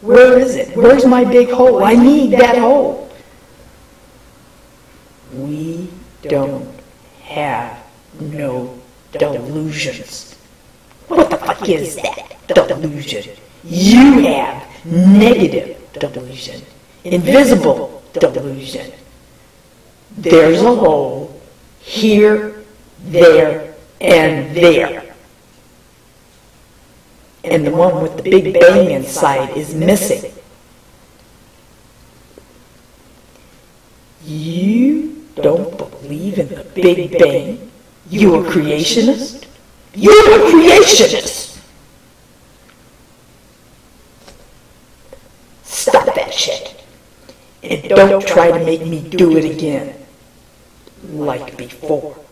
Where is it? Where's my big hole? I need that hole. We don't have no delusions. What the fuck is that? Delusion. You have negative delusion. Invisible delusion. There's a hole here, there, and there. And the one with the big bang inside is missing. You don't believe in the Big Bang? You're a creationist? You're a creationist! Stop that shit. And don't try to make me do it again, like before.